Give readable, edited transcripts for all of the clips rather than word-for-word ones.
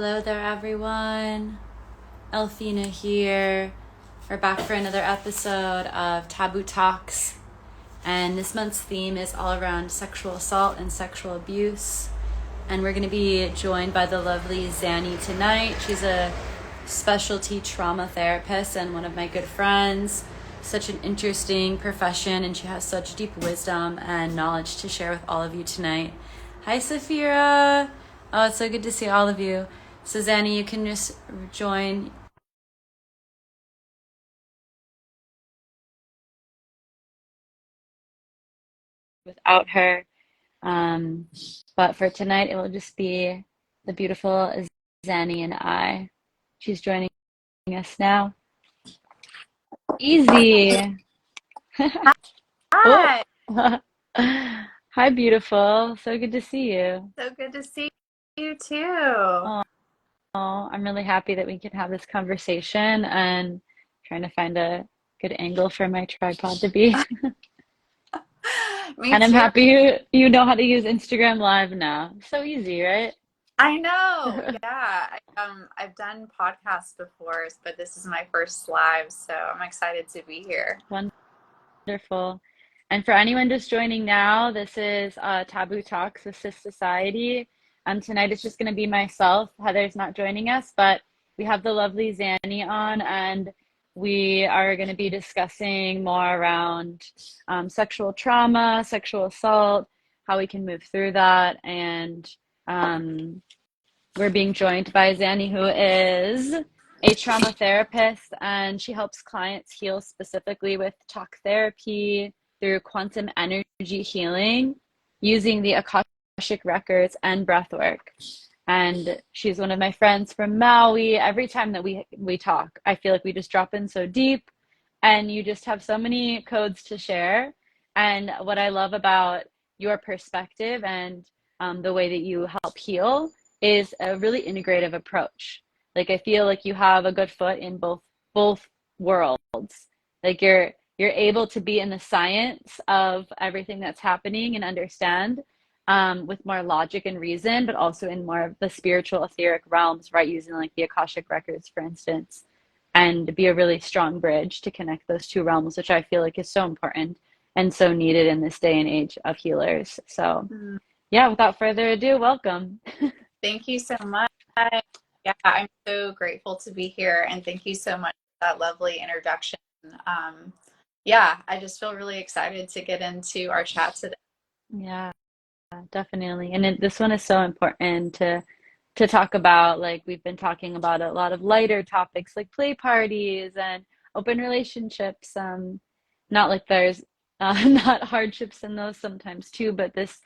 Hello there, everyone. Elfina here. We're back for another episode of Taboo Talks. And this month's theme is all around sexual assault and sexual abuse. And we're going to be joined by the lovely Zanny tonight. She's a specialty trauma therapist and one of my good friends. Such an interesting profession, and she has such deep wisdom and knowledge to share with all of you tonight. Hi, Safira. Oh, it's so good to see all of you. So, Zanny, you can just join. Without her. But for tonight, it will just be the beautiful Zanny and I. She's joining us now. Easy. Oh. Hi. Hi, beautiful. So good to see you. So good to see you too. Oh, I'm really happy that we can have this conversation and trying to find a good angle for my tripod to be. Me And I'm too. happy you know how to use Instagram Live now. So easy, right? I know. Yeah. I've done podcasts before, but this is my first live, so I'm excited to be here. Wonderful. And for anyone just joining now, this is Taboo Talks with SISociety. Tonight it's just going to be myself. Heather's not joining us, but we have the lovely Zanny on, and we are going to be discussing more around sexual trauma, sexual assault, how we can move through that. And um, we're being joined by Zanny, who is a trauma therapist, and she helps clients heal specifically with talk therapy through quantum energy healing using the Akashic Records and breathwork. And she's one of my friends from Maui. Every time that we talk, I feel like we just drop in so deep, and you just have so many codes to share. And what I love about your perspective and the way that you help heal is a really integrative approach. Like I feel like you have a good foot in both worlds. Like you're able to be in the science of everything that's happening and understand with more logic and reason, but also in more of the spiritual etheric realms, right? Using like the Akashic Records, for instance, and be a really strong bridge to connect those two realms, which I feel like is so important and so needed in this day and age of healers. So Mm, yeah, without further ado, welcome. Thank you so much. Yeah, I'm so grateful to be here, and thank you so much for that lovely introduction. Um, yeah, I just feel really excited to get into our chat today. Yeah, definitely. And this one is so important to talk about. Like we've been talking about a lot of lighter topics like play parties and open relationships. Not like there's not hardships in those sometimes too, but this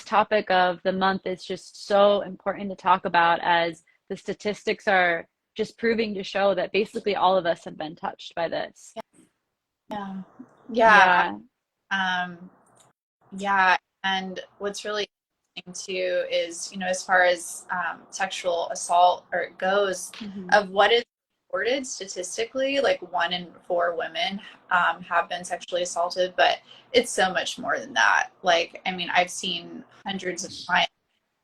topic of the month is just so important to talk about, as the statistics are just proving to show that basically all of us have been touched by this. Yeah. Yeah. Yeah. Um, Yeah, and what's really interesting too is, as far as sexual assault or it goes, Hmm. of what is reported statistically, like 1 in 4 women have been sexually assaulted, but it's so much more than that. Like, I mean, I've seen hundreds of clients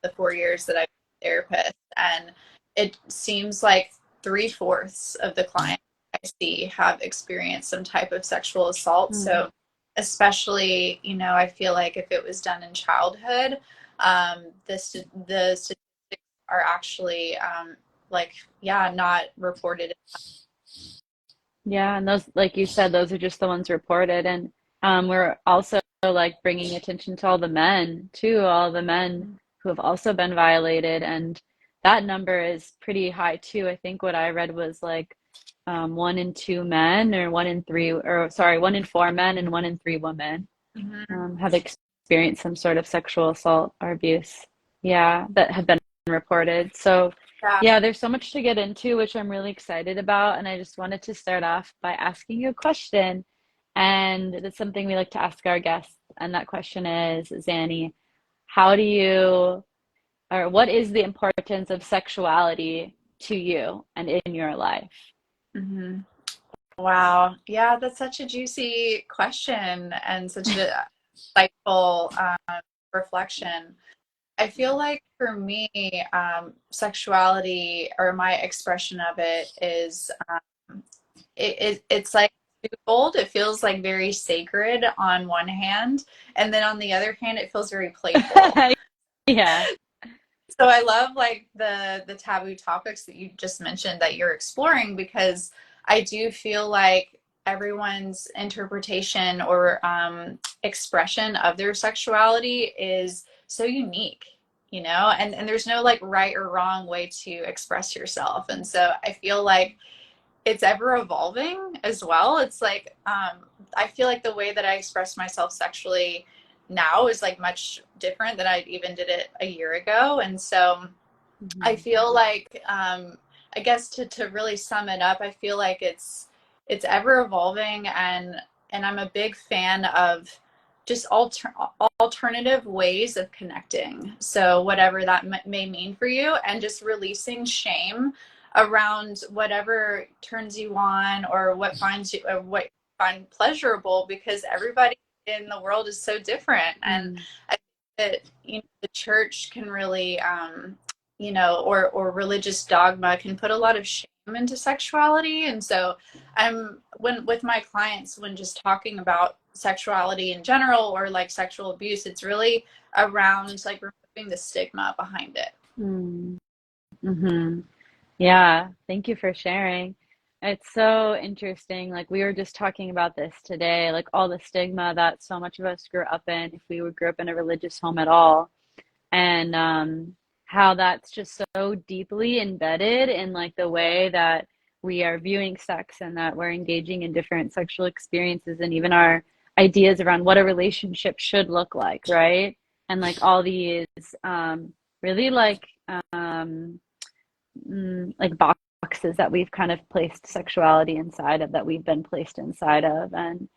the 4 years that I've been a therapist, and it seems like 3/4 of the clients I see have experienced some type of sexual assault. Mm. So, especially, I feel like if it was done in childhood, the statistics are actually like, yeah, not reported. Yeah, and those, like you said, those are just the ones reported. And we're also like bringing attention to all the men too, all the men who have also been violated. And that number is pretty high too. I think what I read was like 1 in 2 men, or 1 in 3, or sorry, 1 in 4 men and 1 in 3 women Mhm. have experienced some sort of sexual assault or abuse. Yeah, that have been reported. So, Yeah. yeah, there's so much to get into, which I'm really excited about. And I just wanted to start off by asking you a question. And that's something we like to ask our guests. And that question is, Zanny, how do you, or what is the importance of sexuality to you and in your life? Mhm. Wow. Yeah, that's such a juicy question and such a insightful reflection. I feel like for me, sexuality or my expression of it is it's like twofold. It feels like very sacred on one hand, and then on the other hand, it feels very playful. Yeah. So I love like the taboo topics that you just mentioned that you're exploring, because I do feel like everyone's interpretation or expression of their sexuality is so unique, you know, and there's no like right or wrong way to express yourself. And so I feel like it's ever evolving as well. It's like I feel like the way that I express myself sexually now is like much different than I even did it a year ago. And so I Mhm. feel like I guess to really sum it up, I feel like it's ever evolving, and I'm a big fan of just alternative ways of connecting. So whatever that may mean for you, and just releasing shame around whatever turns you on or what finds you or what you find pleasurable, because everybody in the world is so different. And Mm. I think that, you know, the church can really you know, or religious dogma can put a lot of shame into sexuality. And so I'm when with my clients, when just talking about sexuality in general or like sexual abuse, it's really around like removing the stigma behind it. Mm. Hmm. Yeah, thank you for sharing. It's so interesting. Like we were just talking about this today, like all the stigma that so much of us grew up in, if we grew up in a religious home at all, and how that's just so deeply embedded in like the way that we are viewing sex and that we're engaging in different sexual experiences and even our ideas around what a relationship should look like, right? And like all these really um, like boxes that we've kind of placed sexuality inside of, that we've been placed inside of. And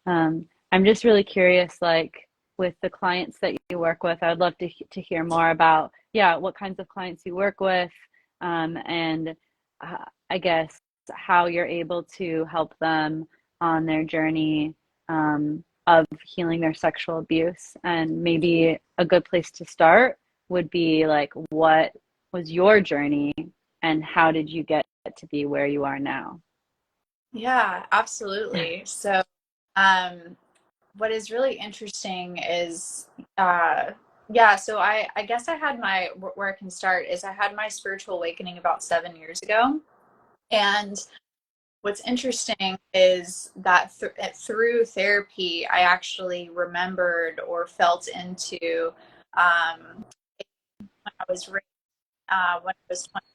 I'm just really curious, like with the clients that you work with, I'd love to hear more about, yeah, what kinds of clients you work with, and I guess how you're able to help them on their journey of healing their sexual abuse. And maybe a good place to start would be like, what was your journey and how did you get to be where you are now? Yeah, absolutely. So um what is really interesting is yeah, so I guess I had my where I can start is I had my spiritual awakening about 7 years ago. And what's interesting is that through therapy, I actually remembered or felt into when I was when I was 20,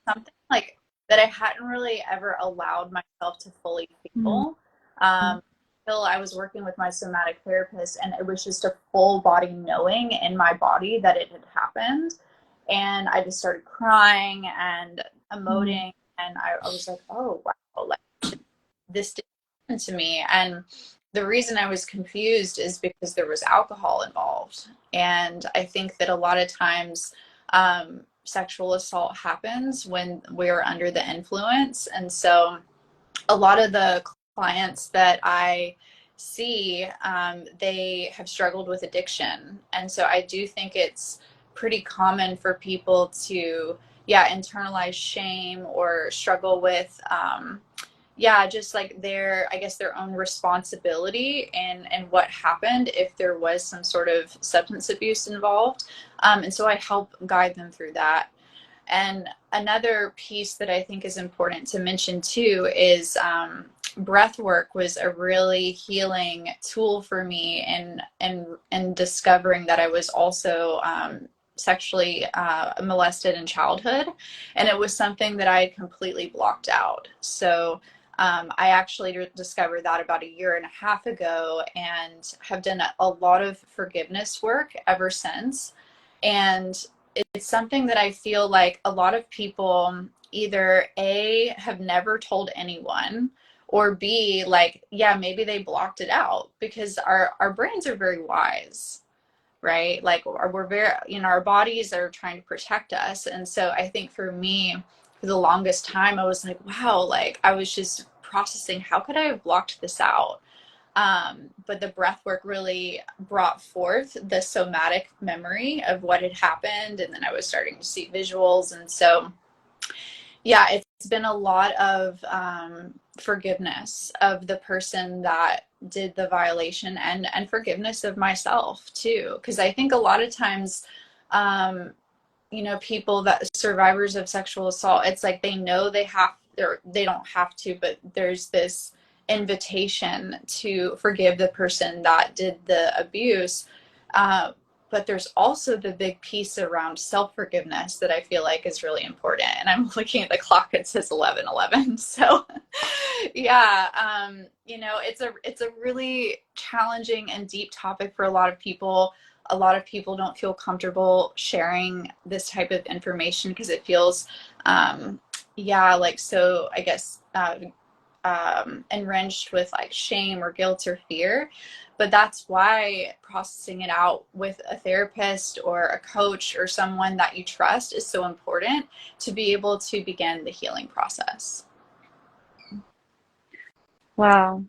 something like that I hadn't really ever allowed myself to fully Mm. feel. Until I was working with my somatic therapist, and it was just a full body knowing in my body that it had happened. And I just started crying and Mm. emoting, and I was like, oh, wow, like this didn't happen to me. And the reason I was confused is because there was alcohol involved. And I think that a lot of times sexual assault happens when we're under the influence. And so a lot of the clients that I see, they have struggled with addiction. And so I do think it's pretty common for people to, yeah, internalize shame or struggle with, yeah, just like their, I guess, their own responsibility and what happened if there was some sort of substance abuse involved. And so I help guide them through that. And another piece that I think is important to mention too is breath work was a really healing tool for me in discovering that I was also sexually molested in childhood, and it was something that I had completely blocked out. So I actually discovered that about a year and a half ago, and have done a lot of forgiveness work ever since. And it's something that I feel like a lot of people either A, have never told anyone, or B, like, yeah, maybe they blocked it out, because our brains are very wise, right? Like we're very, you know, our bodies are trying to protect us. And so I think for me, for the longest time, I was like, wow, like I was just processing, how could I have blocked this out? But the breath work really brought forth the somatic memory of what had happened. And then I was starting to see visuals. And so, yeah, it's been a lot of forgiveness of the person that did the violation, and forgiveness of myself too. Because I think a lot of times, people that survivors of sexual assault, it's like they know they don't have to, but there's this invitation to forgive the person that did the abuse. But there's also the big piece around self-forgiveness that I feel like is really important. And I'm looking at the clock, it says 11:11. So yeah, it's a really challenging and deep topic for a lot of people. A lot of people don't feel comfortable sharing this type of information because it feels, like, so I guess enriched with like shame or guilt or fear. But that's why processing it out with a therapist or a coach or someone that you trust is so important to be able to begin the healing process. Wow.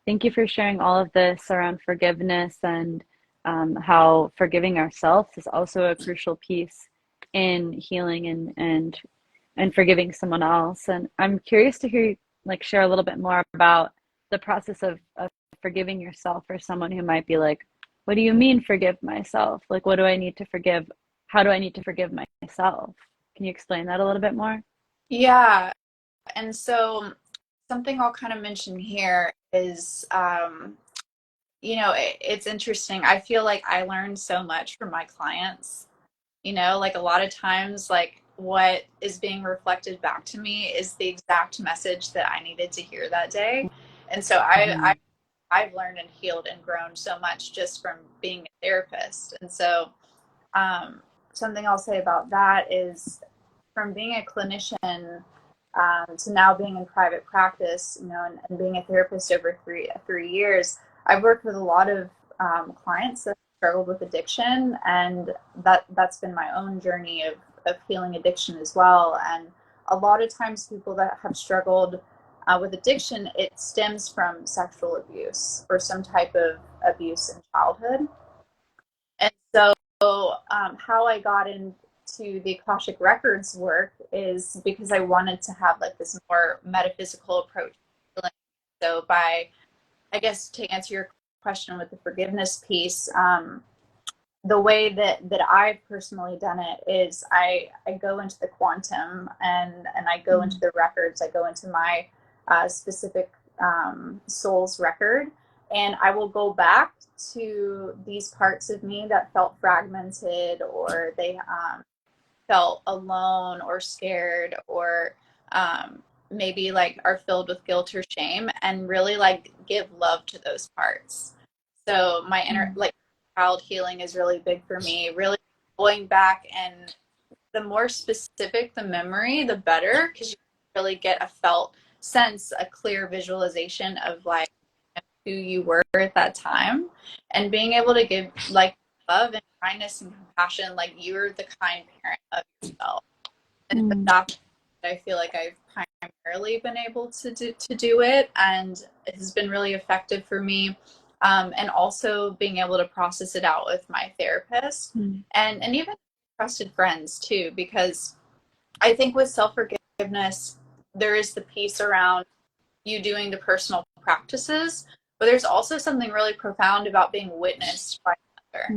Thank you for sharing all of this around forgiveness and how forgiving ourselves is also a crucial piece in healing and forgiving someone else. And I'm curious to hear you like share a little bit more about the process of forgiving yourself for someone who might be like, what do you mean forgive myself? Like, what do I need to forgive? How do I need to forgive myself? Can you explain that a little bit more? Yeah. And so something I'll kind of mention here is, it's interesting. I feel like I learned so much from my clients. Like a lot of times, like what is being reflected back to me is the exact message that I needed to hear that day. And so Mm-hmm. I've learned and healed and grown so much just from being a therapist. And so, something I'll say about that is from being a clinician, to now being in private practice, and being a therapist over three years, I've worked with a lot of clients that struggled with addiction, and that's been my own journey of healing addiction as well. And a lot of times, people that have struggled with addiction, it stems from sexual abuse or some type of abuse in childhood. And so, how I got into the Akashic Records work is because I wanted to have like this more metaphysical approach. So, I guess to answer your question with the forgiveness piece, the way that I've personally done it is I go into the quantum, and I go into the records. I go into my specific soul's record, and I will go back to these parts of me that felt fragmented, or they felt alone or scared, or maybe like are filled with guilt or shame, and really like give love to those parts. So my inner like child healing is really big for me, really going back, and the more specific the memory, the better, because you really get a felt sense, a clear visualization of like who you were at that time, and being able to give like love and kindness and compassion, like you're the kind parent of yourself. And Mm-hmm. that's, I feel like I've primarily been able to do it, and it has been really effective for me. And also being able to process it out with my therapist, and even trusted friends too, because I think with self forgiveness, there is the piece around you doing the personal practices, but there's also something really profound about being witnessed by another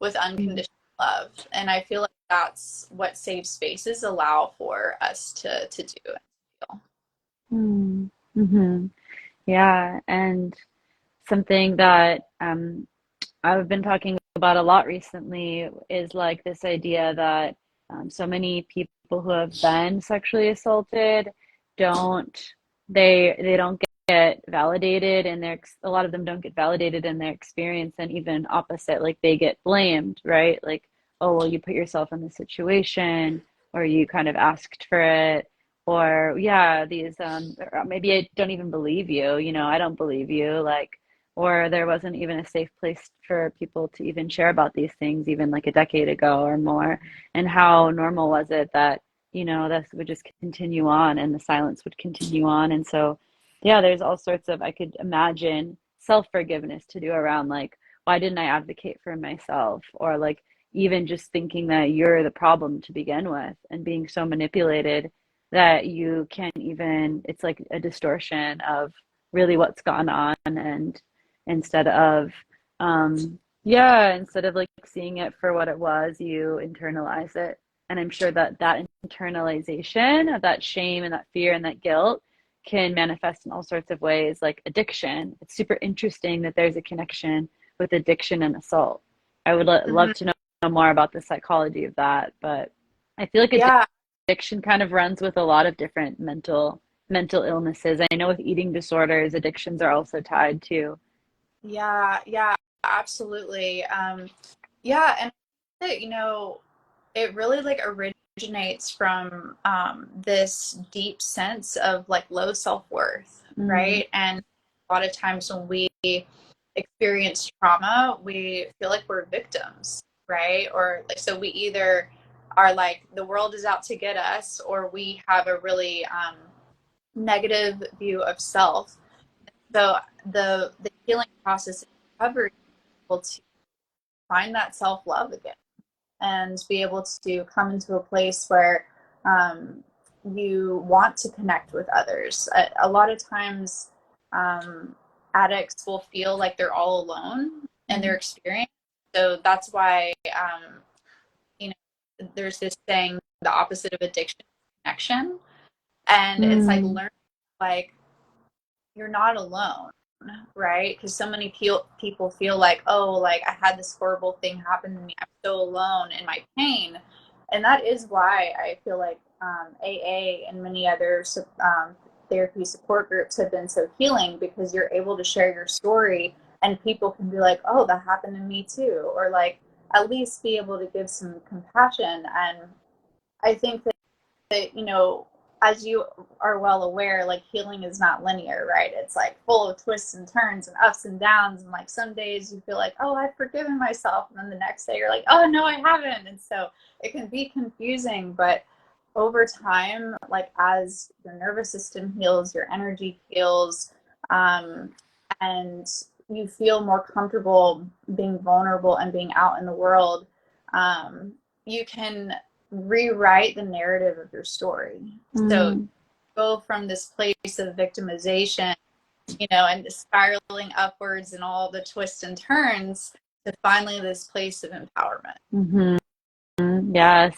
with unconditional love. And I feel like that's what safe spaces allow for us to do and feel. Mm-hmm. Yeah, and something that I've been talking about a lot recently is like this idea that so many people who have been sexually assaulted don't they don't get validated in their a lot of them don't get validated in their experience, and even opposite, like they get blamed, right? Like, oh well, you put yourself in this situation, or you kind of asked for it, or yeah, these or maybe I don't even believe you, I don't believe you, like, or there wasn't even a safe place for people to even share about these things even like a decade ago or more. And how normal was it that, this would just continue on and the silence would continue on. And so, yeah, there's all sorts of, I could imagine self-forgiveness to do around like, why didn't I advocate for myself? Or like even just thinking that you're the problem to begin with and being so manipulated that you can't even, it's like a distortion of really what's gone on. And instead of, yeah, instead of like seeing it for what it was, you internalize it. And I'm sure that that internalization of that shame and that fear and that guilt can manifest in all sorts of ways, like addiction. It's super interesting that there's a connection with addiction and assault. I would Mm-hmm. love to know more about the psychology of that, but I feel like Yeah. addiction kind of runs with a lot of different mental illnesses. I know with eating disorders, addictions are also tied to. Yeah. Yeah. Absolutely. Yeah. And it really like originates from this deep sense of like low self-worth, Mm, right? And a lot of times when we experience trauma, we feel like we're victims, right? Or like, so we either are like the world is out to get us, or we have a really negative view of self. So the healing process in recovery is able to find that self-love again and be able to come into a place where um, you want to connect with others. A lot of times, addicts will feel like they're all alone in their mm, experience. So that's why, you know, there's this saying, the opposite of addiction is connection. And it's like mm, learn, like, you're not alone, right? Because so many people feel like, oh, like I had this horrible thing happen to me. I'm so alone in my pain. And that is why I feel like AA and many other therapy support groups have been so healing, because you're able to share your story and people can be like, oh, that happened to me too. Or like at least be able to give some compassion. And I think that, as you are well aware, like healing is not linear, right? It's like full of twists and turns and ups and downs. And like some days you feel like, oh, I've forgiven myself. And then the next day you're like, oh, no, I haven't. And so it can be confusing. But over time, like as your nervous system heals, your energy heals, um, and you feel more comfortable being vulnerable and being out in the world, you can rewrite the narrative of your story. So mm. go from this place of victimization, and spiraling upwards and all the twists and turns to finally this place of empowerment. Hmm. Yes.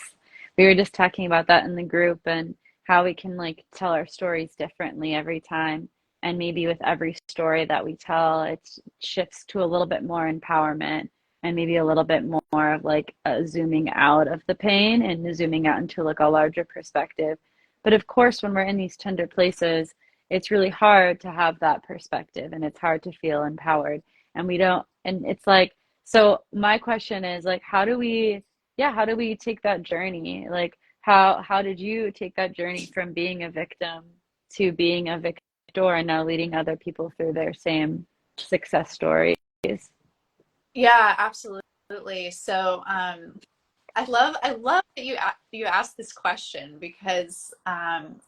We were just talking about that in the group and how we can like tell our stories differently every time. And maybe with every story that we tell, it shifts to a little bit more empowerment and maybe a little bit more of like a zooming out of the pain and zooming out into like a larger perspective. But of course, when we're in these tender places, it's really hard to have that perspective and it's hard to feel empowered. And we don't, and it's like, so my question is like, how do we, yeah, how do we take that journey? Like how did you take that journey from being a victim to being a victor and now leading other people through their same success stories? Yeah, absolutely. So I love that you asked this question, because I'm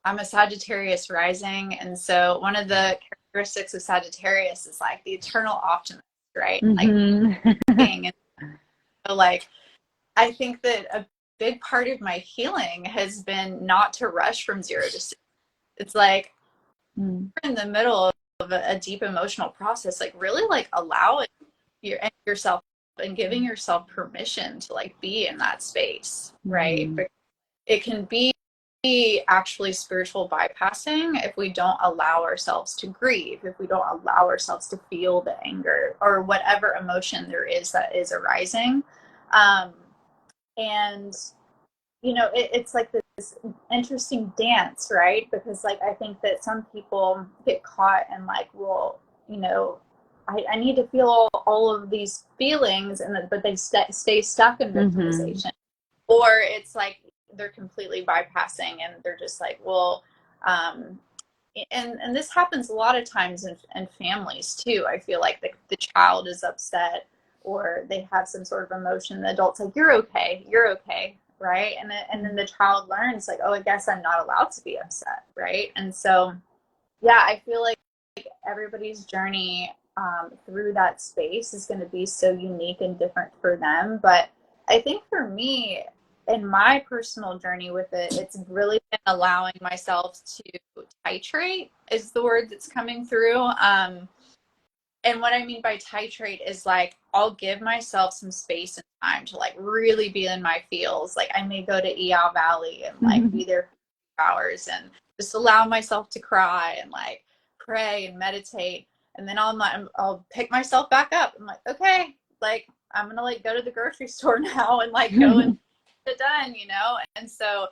a Sagittarius rising, and so one of the characteristics of Sagittarius is like the eternal optimist, right? Like Hmm. being, and so like I think that a big part of my healing has been not to rush from zero to 60. It's like in the middle of a deep emotional process, like really like allowing yourself and giving yourself permission to like be in that space, right? Hmm. But it can be actually spiritual bypassing if we don't allow ourselves to grieve, if we don't allow ourselves to feel the anger or whatever emotion there is that is arising. Um, and it's like this interesting dance, right? Because like I think that some people get caught in like, well, I need to feel all of these feelings, but they stay stuck in Hmm. victimization, or it's like they're completely bypassing and they're just like, well, um, and this happens a lot of times in families too. I feel like the child is upset or they have some sort of emotion. The adult's like, you're okay, right? And then the child learns like, oh, I guess I'm not allowed to be upset, right? And so, yeah, I feel like everybody's journey through that space is going to be so unique and different for them. But I think for me, in my personal journey with it, it's really been allowing myself to titrate is the word that's coming through. And what I mean by titrate is like I'll give myself some space and time to like really be in my feels. Like I may go to Eow Valley and like be there for hours and just allow myself to cry and like pray and meditate. And then I'll pick myself back up. I'm like, okay, like I'm gonna like go to the grocery store now and like go and get it done, you know? And so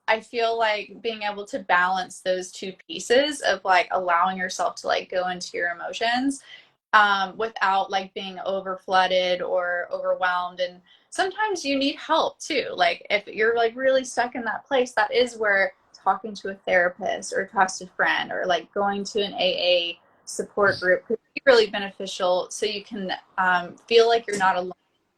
I feel like being able to balance those two pieces of like allowing yourself to like go into your emotions without like being over flooded or overwhelmed. And sometimes you need help too. Like if you're like really stuck in that place, that is where talking to a therapist or a trusted friend or like going to an AA support group could be really beneficial so you can feel like you're not alone.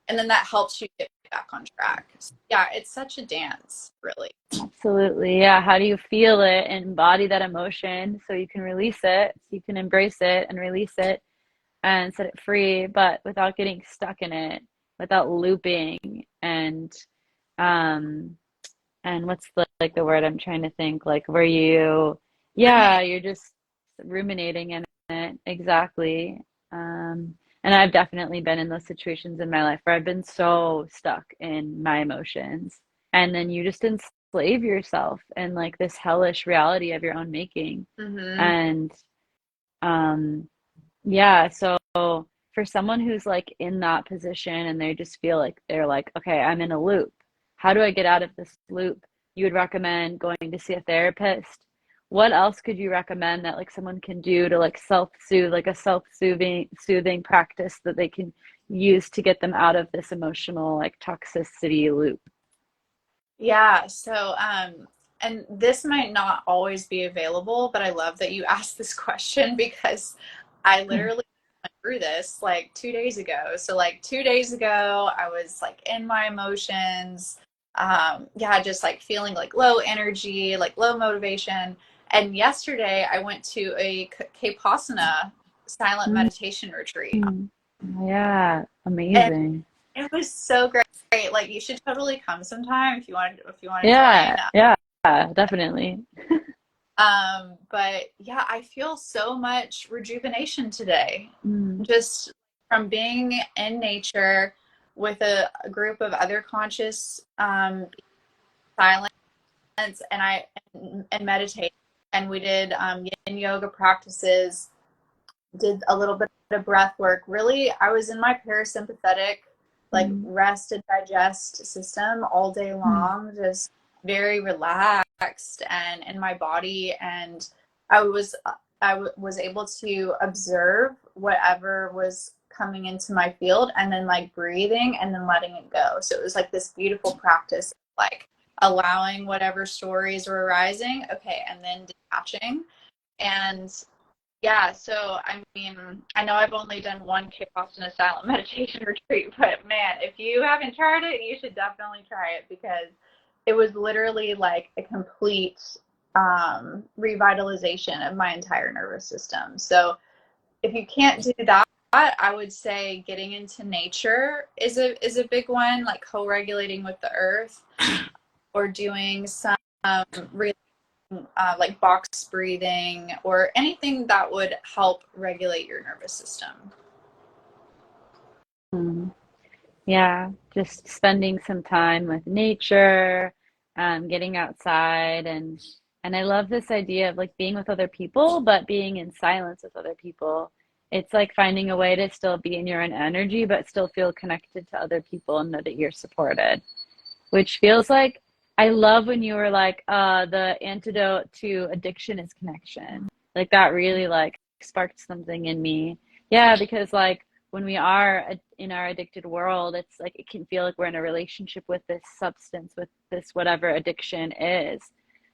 And then that helps you get back on track. So, yeah, it's such a dance, really. Absolutely. Yeah. How do you feel it and embody that emotion so you can release it, so you can embrace it and release it and set it free, but without getting stuck in it, without looping um and what's the word I'm trying to think, like where Ruminate. you're just ruminating in it. Exactly. And I've definitely been in those situations in my life where I've been so stuck in my emotions. And then you just enslave yourself in like this hellish reality of your own making. Mm-hmm. And um yeah, so for someone who's like in that position and they just feel like they're like, okay, I'm in a loop. How do I get out of this loop? You would recommend going to see a therapist. What else could you recommend that like someone can do to like self-soothe, like a self-soothing practice that they can use to get them out of this emotional like toxicity loop? Yeah. So, and this might not always be available, but I love that you asked this question because I literally went through this like 2 days ago. So, like 2 days ago, I was like in my emotions. Yeah, just like feeling like low energy, like low motivation. And yesterday, I went to a Kapasana silent meditation retreat. Mm. Yeah, And amazing. it was so great. Like you should totally come sometime if you want to join. Yeah, yeah, definitely. But yeah, I feel so much rejuvenation today. Mm, Just from being in nature with a group of other conscious silence and meditate. And we did yin yoga practices, did a little bit of breath work. Really, I was in my parasympathetic, like mm, rest and digest system all day mm, long, just very relaxed and in my body. And I was I was able to observe whatever was coming into my field and then like breathing and then letting it go. So it was like this beautiful practice, like allowing whatever stories were arising, okay, and then detaching. And yeah, so I mean, I know I've only done one Vipassana silent meditation retreat, but man, if you haven't tried it, you should definitely try it because it was literally like a complete revitalization of my entire nervous system. So if you can't do that, I would say getting into nature is a big one, like co-regulating with the earth or doing some like box breathing or anything that would help regulate your nervous system. mm. Yeah, just spending some time with nature, getting outside and I love this idea of like being with other people, but being in silence with other people. It's like finding a way to still be in your own energy, but still feel connected to other people and know that you're supported, which feels like I love when you were like, the antidote to addiction is connection. Like that really like sparked something in me. Yeah, because like when we are in our addicted world, it's like it can feel like we're in a relationship with this substance, with this whatever addiction is.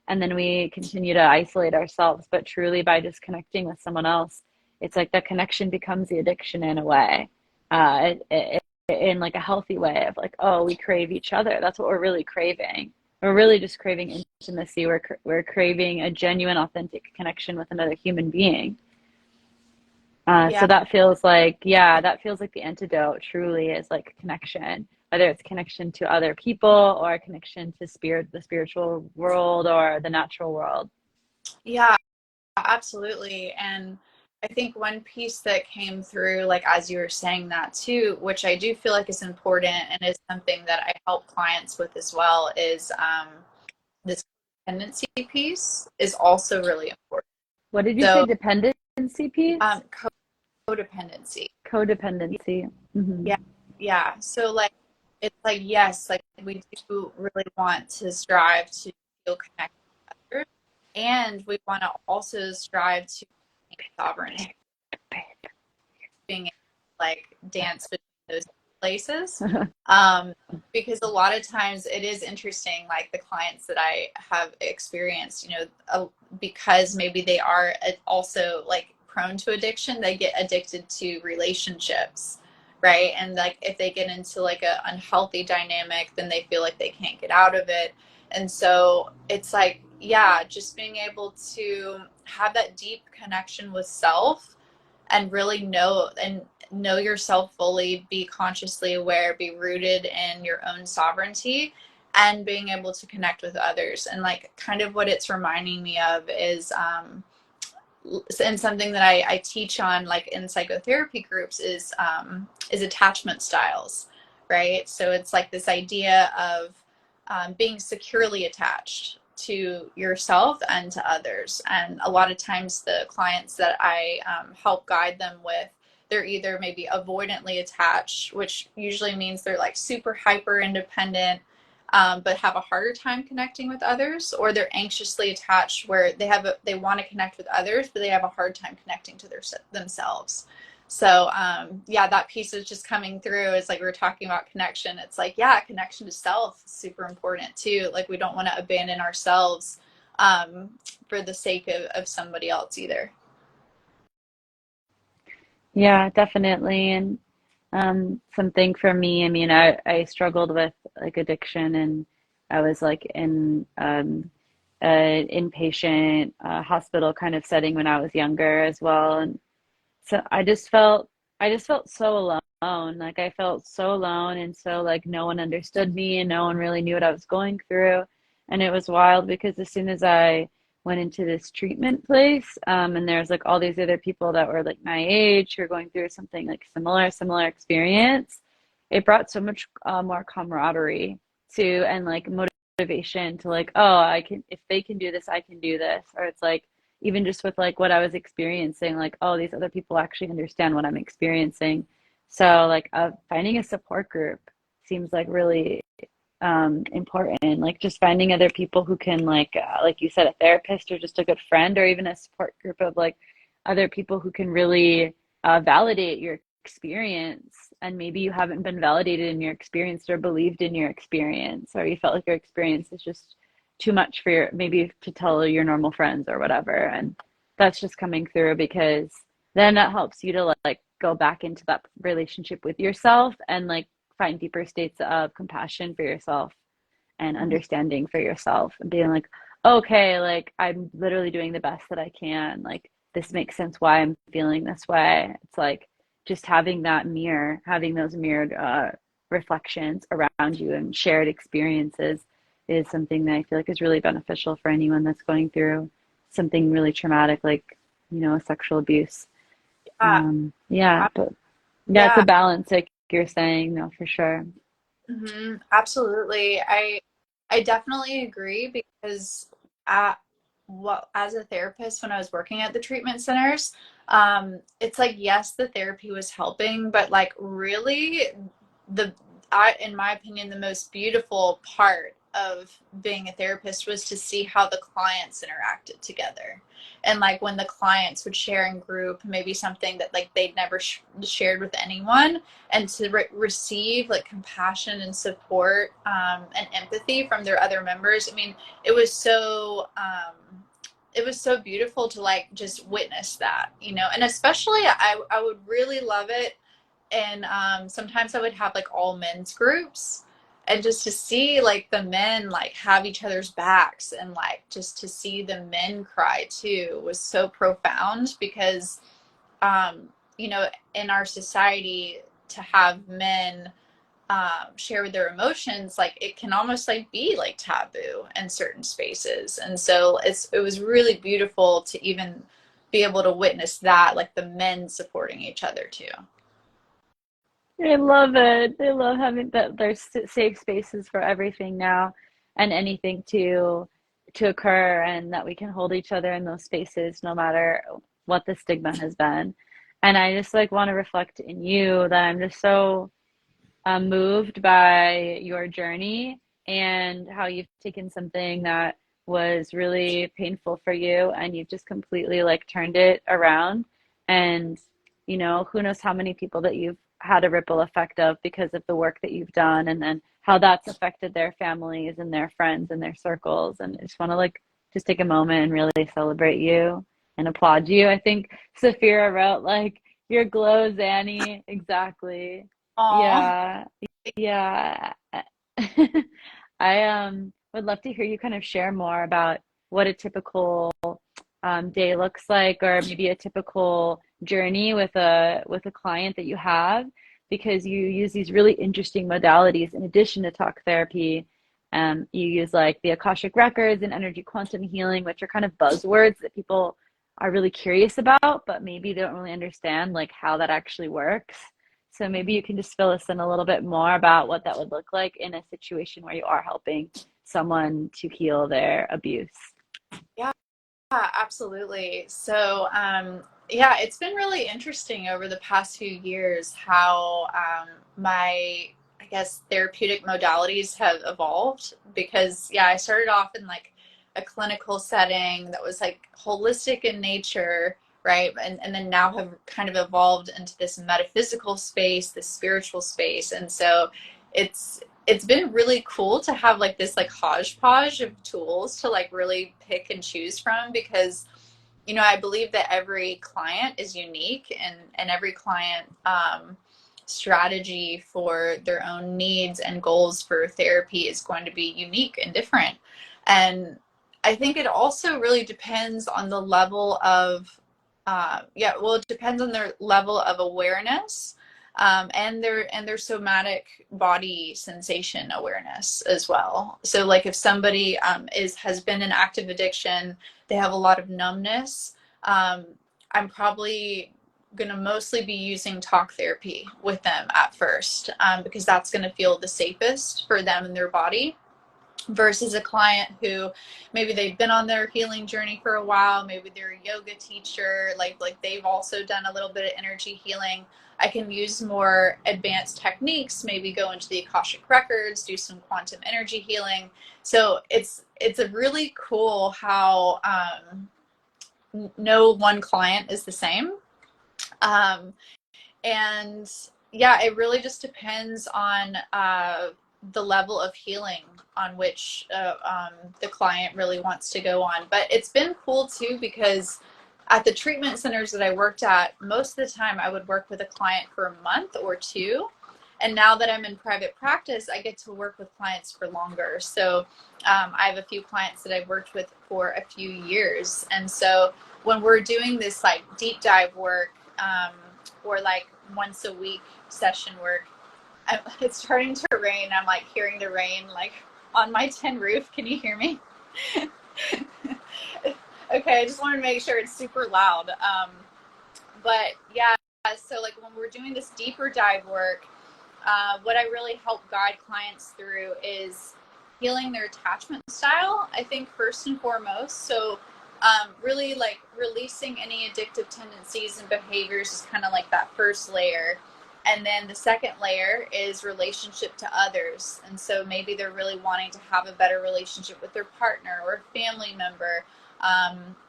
And then we continue to isolate ourselves. But truly by just connecting with someone else, it's like the connection becomes the addiction in a way. In like a healthy way of like, oh, we crave each other. That's what we're really craving. We're really just craving intimacy. We're craving a genuine, authentic connection with another human being. Yeah. So that feels like, yeah, that feels like the antidote truly is like connection, whether it's connection to other people or a connection to spirit, the spiritual world or the natural world. Yeah, absolutely. And I think one piece that came through, like as you were saying that too, which I do feel like is important and is something that I help clients with as well, is this dependency piece is also really important. What did you say? So, Dependency piece? um, codependency. Codependency. Yeah, yeah. So like it's like yes, like we do really want to strive to feel connected to others, and we want to also strive to gain sovereignty, being able to like dance between those places. Um, because a lot of times it is interesting, like the clients that I have experienced, because maybe they are also like prone to addiction, they get addicted to relationships, right? And like if they get into like a unhealthy dynamic, then they feel like they can't get out of it. And so it's like, yeah, just being able to have that deep connection with self and really know yourself fully, be consciously aware, be rooted in your own sovereignty, and being able to connect with others. And like kind of what it's reminding me of is and something that I teach on like in psychotherapy groups is attachment styles, right? So it's like this idea of being securely attached to yourself and to others. And a lot of times the clients that I help guide them with, they're either maybe avoidantly attached, which usually means they're like super hyper independent, but have a harder time connecting with others, or they're anxiously attached where they want to connect with others, but they have a hard time connecting to themselves. So yeah, that piece is just coming through. It's like we were talking about connection. It's like, yeah, connection to self is super important too. Like we don't want to abandon ourselves for the sake of somebody else either. Yeah, definitely. And something for me, I mean, I struggled with like addiction and I was like in an inpatient hospital kind of setting when I was younger as well. And so I just felt so alone. Like I felt so alone and so like no one understood me and no one really knew what I was going through. And it was wild because as soon as I went into this treatment place, and there's like all these other people that were like my age who are going through something like similar experience, it brought so much more camaraderie to and like motivation to like, oh, I can, if they can do this, I can do this. Or it's like even just with like what I was experiencing, like, oh, these other people actually understand what I'm experiencing. So like finding a support group seems like really important. Like just finding other people who can like you said, a therapist or just a good friend or even a support group of like other people who can really validate your experience. And maybe you haven't been validated in your experience or believed in your experience, or you felt like your experience is just too much for your maybe to tell your normal friends or whatever. And that's just coming through because then that helps you to like go back into that relationship with yourself and like find deeper states of compassion for yourself and Mhm. understanding for yourself and being like, okay, like I'm literally doing the best that I can. Like this makes sense why I'm feeling this way. It's like just having that mirror, having those mirrored reflections around you and shared experiences is something that I feel like is really beneficial for anyone that's going through something really traumatic, like, sexual abuse. Yeah, Yeah, but yeah, it's a yeah. balance, like you're saying, no, for sure. Absolutely. I definitely agree because as a therapist when I was working at the treatment centers, it's like yes, the therapy was helping, but like really the in my opinion, the most beautiful part of being a therapist was to see how the clients interacted together. And like when the clients would share in group, maybe something that like they'd never shared with anyone, and to receive like compassion and support and empathy from their other members. I mean, it was so it was so beautiful to like just witness that, and especially I would really love it. And sometimes I would have like all men's groups, and just to see like the men like have each other's backs, and like just to see the men cry too was so profound because you know, in our society, to have men share their emotions, like it can almost like be like taboo in certain spaces. And so it was really beautiful to even be able to witness that, like the men supporting each other too. I love it. I love having that there's safe spaces for everything now and anything to occur, and that we can hold each other in those spaces no matter what the stigma has been. And I just like want to reflect in you that I'm just so moved by your journey and how you've taken something that was really painful for you and you've just completely like turned it around. And, you know, who knows how many people that you've had a ripple effect of because of the work that you've done, and then how that's affected their families and their friends and their circles. And I just want to like just take a moment and really celebrate you and applaud you. I think Safira wrote like, your glow, Zanny. Exactly. Oh, Yeah, yeah. I would love to hear you kind of share more about what a typical day looks like, or maybe a typical journey with a client that you have, because you use these really interesting modalities in addition to talk therapy. You use like the Akashic Records and energy quantum healing, which are kind of buzzwords that people are really curious about, but maybe they don't really understand like how that actually works. So maybe you can just fill us in a little bit more about what that would look like in a situation where you are helping someone to heal their abuse. yeah. Yeah, absolutely. So, yeah, it's been really interesting over the past few years how my, I guess, therapeutic modalities have evolved. Because, yeah, I started off in like a clinical setting that was like holistic in nature, right? And then now have kind of evolved into this metaphysical space, this spiritual space. And so it's been really cool to have like this like hodgepodge of tools to like really pick and choose from, because you know, I believe that every client is unique, and every client strategy for their own needs and goals for therapy is going to be unique and different. And I think it also really depends on the level of yeah, well, it depends on their level of awareness, and their somatic body sensation awareness as well. So, like, if somebody is has been in active addiction, they have a lot of numbness. Um, I'm probably going to mostly be using talk therapy with them at first, because that's going to feel the safest for them and their body, versus a client who maybe they've been on their healing journey for a while, maybe they're a yoga teacher, like they've also done a little bit of energy healing. I can use more advanced techniques, maybe go into the Akashic Records, do some quantum energy healing. So it's a really cool how no one client is the same. um, and yeah, it really just depends on the level of healing on which the client really wants to go on. But it's been cool too, because at the treatment centers that I worked at, most of the time I would work with a client for a month or two. And now that I'm in private practice, I get to work with clients for longer. So I have a few clients that I've worked with for a few years. And so when we're doing this like deep dive work, or like once a week session work, it's starting to rain. I'm like hearing the rain like on my tin roof. Can you hear me? Okay, I just wanted to make sure it's super loud. But yeah, so like when we're doing this deeper dive work, what I really help guide clients through is healing their attachment style, I think, first and foremost. So really like releasing any addictive tendencies and behaviors is kind of like that first layer. And then the second layer is relationship to others. And so maybe they're really wanting to have a better relationship with their partner or a family member,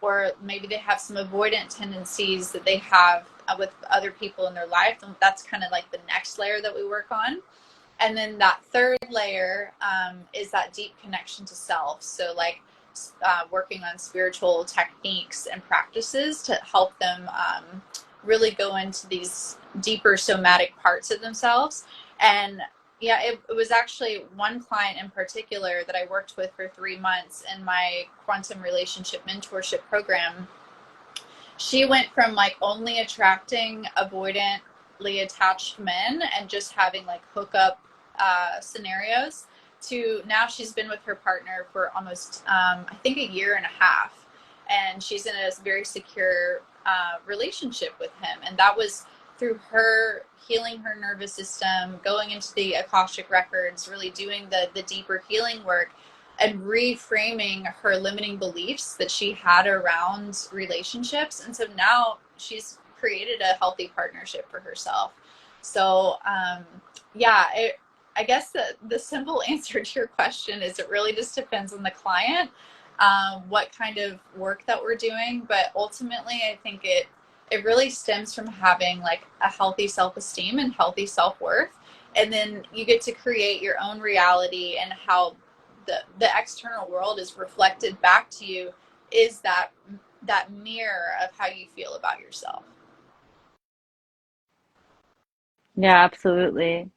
or maybe they have some avoidant tendencies that they have with other people in their life. And that's kind of like the next layer that we work on. And then that third layer is that deep connection to self. So, like, working on spiritual techniques and practices to help them really go into these deeper somatic parts of themselves. And yeah, it was actually one client in particular that I worked with for 3 months in my quantum relationship mentorship program. she went from like only attracting avoidantly attached men and just having like hookup scenarios to now she's been with her partner for almost I think a year and a half, and she's in a very secure relationship with him. And that was through her healing her nervous system, going into the Akashic Records, really doing the deeper healing work and reframing her limiting beliefs that she had around relationships. And so now she's created a healthy partnership for herself. So, yeah, I guess the simple answer to your question is it really just depends on the client, what kind of work that we're doing. But ultimately, I think it really stems from having like a healthy self-esteem and healthy self-worth. And then you get to create your own reality, and how the external world is reflected back to you is that mirror of how you feel about yourself. Yeah, absolutely.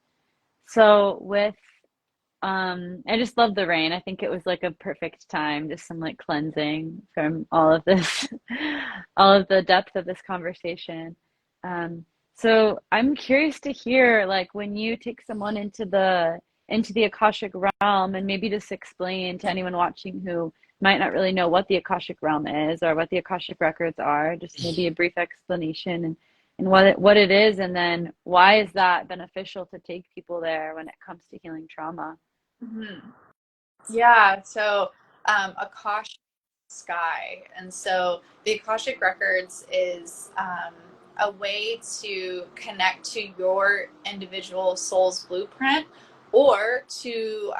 So with I just love the rain. I think it was like a perfect time, just some like cleansing from all of this, all of the depth of this conversation. Um, so I'm curious to hear, like, when you take someone into the Akashic realm, and maybe just explain to anyone watching who might not really know what the Akashic realm is or what the Akashic records are, just maybe a brief explanation and what it is, and then why is that beneficial to take people there when it comes to healing trauma? Mm-hmm. Yeah, so Akashic sky. And so the Akashic Records is a way to connect to your individual soul's blueprint, or to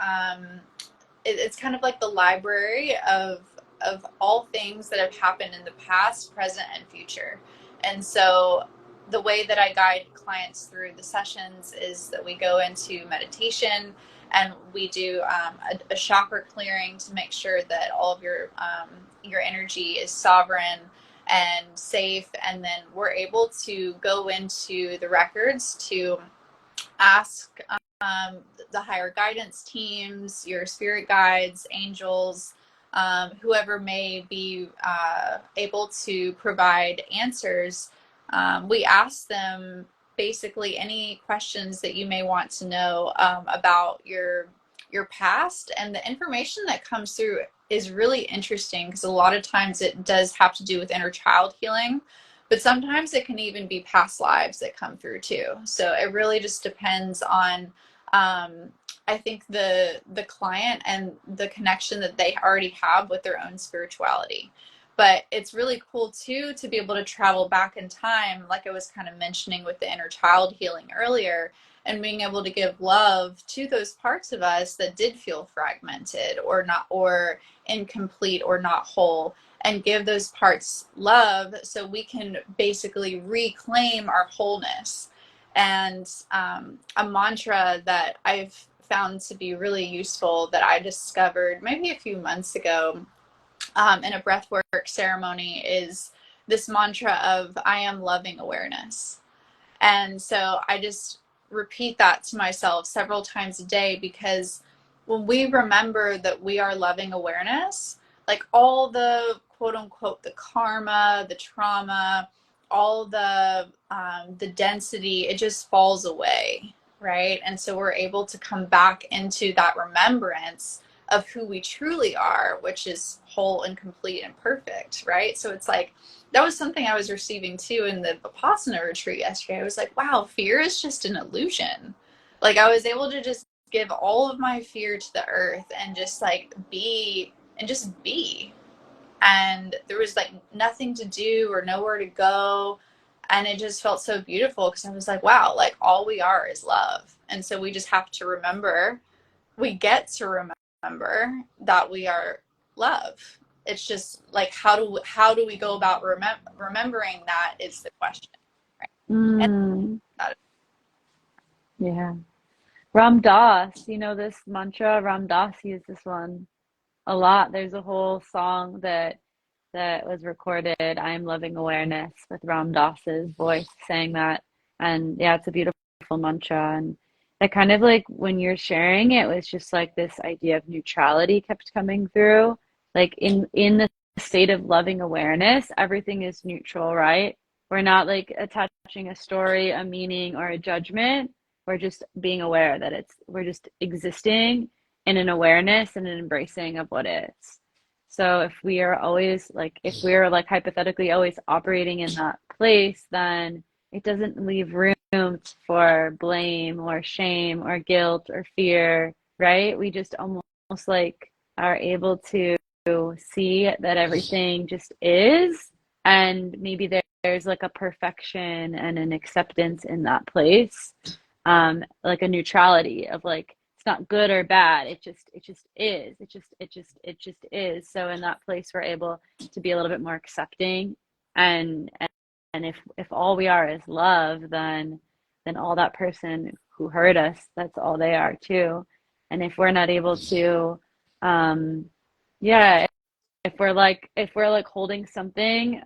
it's kind of like the library of all things that have happened in the past, present, and future. And so the way that I guide clients through the sessions is that we go into meditation, and we do a chakra clearing to make sure that all of your energy is sovereign and safe. And then we're able to go into the records to ask the higher guidance teams, your spirit guides, angels, whoever may be able to provide answers. We ask them basically any questions that you may want to know about your past, and the information that comes through is really interesting because a lot of times it does have to do with inner child healing, but sometimes it can even be past lives that come through too. So it really just depends on I think the client and the connection that they already have with their own spirituality. But it's really cool too to be able to travel back in time, like I was kind of mentioning with the inner child healing earlier, and being able to give love to those parts of us that did feel fragmented or not, or incomplete or not whole, and give those parts love so we can basically reclaim our wholeness. And a mantra that I've found to be really useful that I discovered maybe a few months ago in a breathwork ceremony is this mantra of I am loving awareness. And so I just repeat that to myself several times a day, because when we remember that we are loving awareness, like all the quote unquote the karma, the trauma, all the density, it just falls away, right? And so we're able to come back into that remembrance of who we truly are, which is whole and complete and perfect, right? So it's like that was something I was receiving too in the Vipassana retreat yesterday. I was like, wow, fear is just an illusion. Like I was able to just give all of my fear to the earth and just like be and just be. And there was like nothing to do or nowhere to go. And it just felt so beautiful because I was like, wow, like all we are is love. And so we just have to remember, we get to remember that we are love. It's just like how do we go about remembering that is the question, right? And Mm, that, yeah. Ram Dass, you know this mantra? Ram Dass used this one a lot. There's a whole song that was recorded, I am loving awareness, with Ram Dass's voice saying that. And yeah, it's a beautiful mantra. And that kind of like when you're sharing it was just like this idea of neutrality kept coming through. Like in the state of loving awareness, everything is neutral, right? We're not like attaching a story, a meaning, or a judgment. We're just being aware that we're just existing in an awareness and an embracing of what is. So if we are always like, if we're like hypothetically always operating in that place, then it doesn't leave room for blame or shame or guilt or fear, right? We just almost like are able to see that everything just is, and maybe there's like a perfection and an acceptance in that place, like a neutrality of like it's not good or bad, it just is, it just is. So in that place we're able to be a little bit more accepting, and if all we are is love, then all that person who hurt us, that's all they are too. And if we're not able to, yeah, if we're like holding something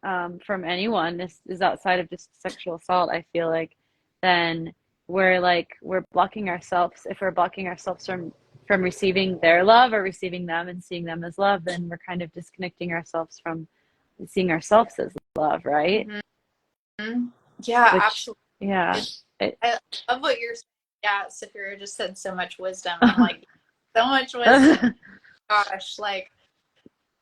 from anyone, this is outside of just sexual assault, I feel like, then we're blocking ourselves. If we're blocking ourselves from receiving their love or receiving them and seeing them as love, then we're kind of disconnecting ourselves from seeing ourselves as love, right? Mm-hmm. Yeah, Which, absolutely. yeah, it, I love what you're saying. Yeah, Saphira just said so much wisdom. I'm like, so much wisdom. Gosh, like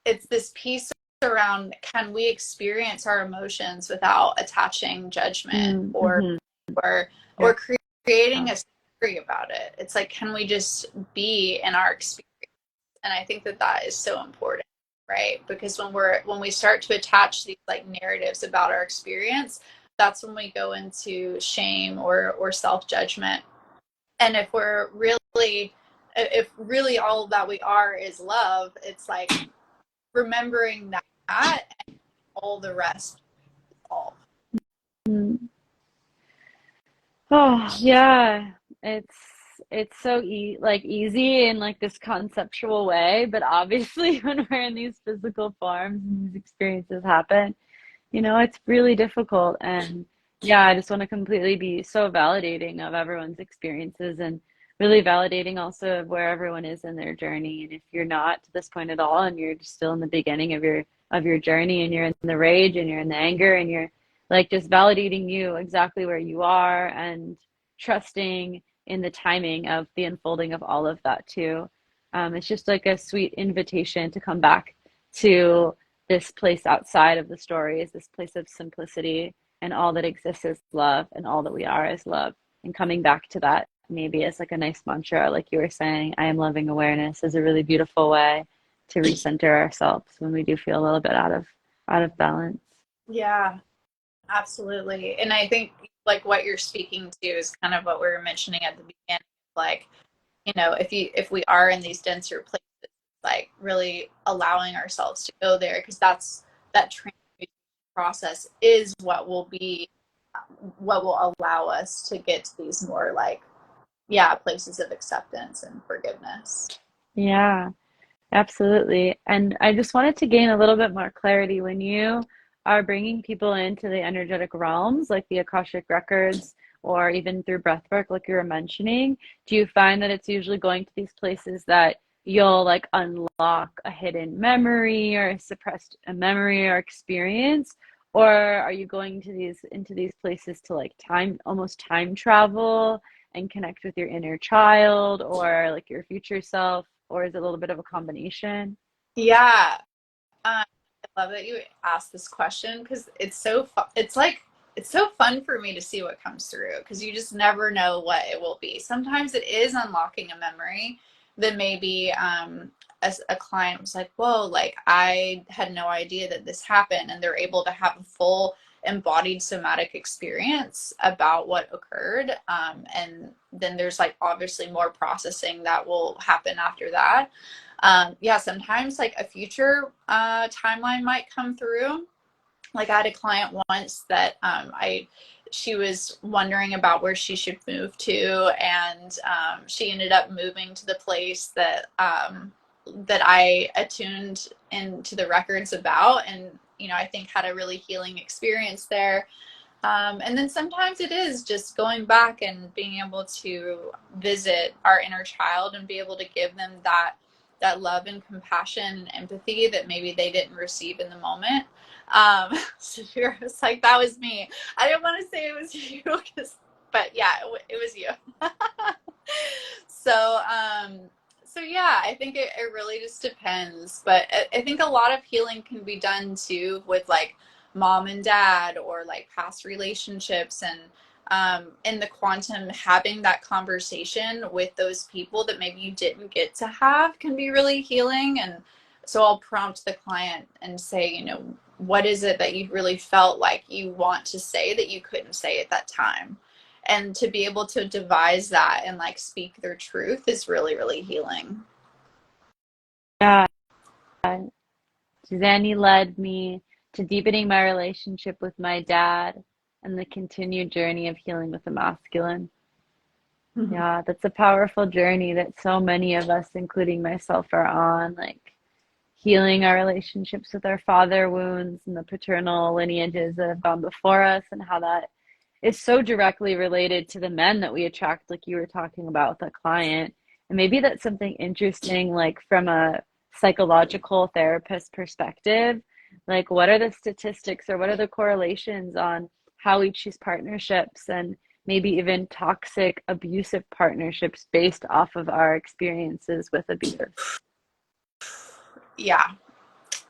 it's this piece around, can we experience our emotions without attaching judgment or mm-hmm. or Yeah. or creating a story about it? It's like, can we just be in our experience? And I think that that is so important, right? Because when we start to attach these like narratives about our experience, that's when we go into shame or self-judgment. And if really all that we are is love, it's like remembering that, and all the rest all. Mm. Oh, yeah. It's it's so like easy in like this conceptual way, but obviously when we're in these physical forms and these experiences happen, it's really difficult. And yeah, I just want to completely be so validating of everyone's experiences, and really validating also of where everyone is in their journey. And if you're not to this point at all and you're just still in the beginning of your journey, and you're in the rage and you're in the anger and you're like just validating you exactly where you are, and trusting in the timing of the unfolding of all of that too. It's just like a sweet invitation to come back to this place outside of the story, is this place of simplicity, and all that exists is love, and all that we are is love. And coming back to that maybe as like a nice mantra, like you were saying, I am loving awareness, is a really beautiful way to recenter ourselves when we do feel a little bit out of balance. Yeah, absolutely. And I think like what you're speaking to is kind of what we were mentioning at the beginning. Like, if we are in these denser places, like really allowing ourselves to go there, because that transmutation process is what will allow us to get to these more like, yeah, places of acceptance and forgiveness. Yeah. Absolutely. And I just wanted to gain a little bit more clarity when you are bringing people into the energetic realms, like the Akashic Records, or even through breathwork, like you were mentioning. Do you find that it's usually going to these places that you'll like unlock a hidden memory or a suppressed a memory or experience? Or are you going to these into these places to like almost time travel and connect with your inner child or like your future self? Or is it a little bit of a combination? Yeah, I love that you asked this question, because it's so fun for me to see what comes through, because you just never know what it will be. Sometimes it is unlocking a memory that maybe as a client was like, whoa, like I had no idea that this happened, and they're able to have a full embodied somatic experience about what occurred, and then there's like obviously more processing that will happen after that. Yeah, sometimes like a future timeline might come through. Like I had a client once that she was wondering about where she should move to, and she ended up moving to the place that I attuned into the records about, and I think had a really healing experience there. And then sometimes it is just going back and being able to visit our inner child and be able to give them that love and compassion and empathy that maybe they didn't receive in the moment. So you're just like, that was me. I didn't want to say it was you, but yeah, it was you. So, so yeah, I think it really just depends. But I think a lot of healing can be done too with like mom and dad or like past relationships, and in the quantum, having that conversation with those people that maybe you didn't get to have can be really healing. And so I'll prompt the client and say, you know, what is it that you really felt like you want to say that you couldn't say at that time? And to be able to devise that and like speak their truth is really, really healing. Yeah, Zanny led me to deepening my relationship with my dad and the continued journey of healing with the masculine. Yeah, that's a powerful journey that so many of us, including myself, are on, like healing our relationships with our father wounds and the paternal lineages that have gone before us, and how that is so directly related to the men that we attract, like you were talking about with a client. And maybe that's something interesting, like from a psychological therapist perspective. Like, what are the statistics or what are the correlations on how we choose partnerships, and maybe even toxic, abusive partnerships based off of our experiences with abuse? Yeah.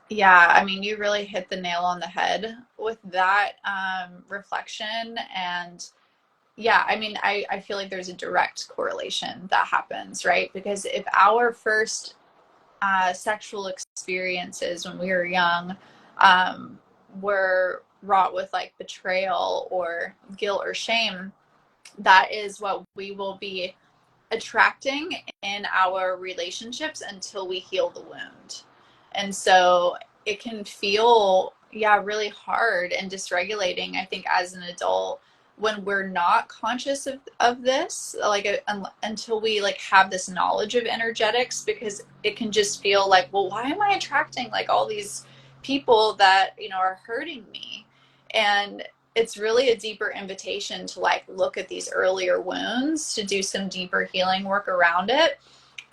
Yeah. I mean, you really hit the nail on the head with that reflection. And yeah, I mean, I feel like there's a direct correlation that happens, right? Because if our first sexual experiences when we were young um, were wrought with like betrayal or guilt or shame, that is what we will be attracting in our relationships until we heal the wound. And so it can feel, yeah, really hard and dysregulating, I think, as an adult when we're not conscious of this, like until we like have this knowledge of energetics, because it can just feel like, well, why am I attracting like all these people that, you know, are hurting me? And it's really a deeper invitation to like look at these earlier wounds, to do some deeper healing work around it.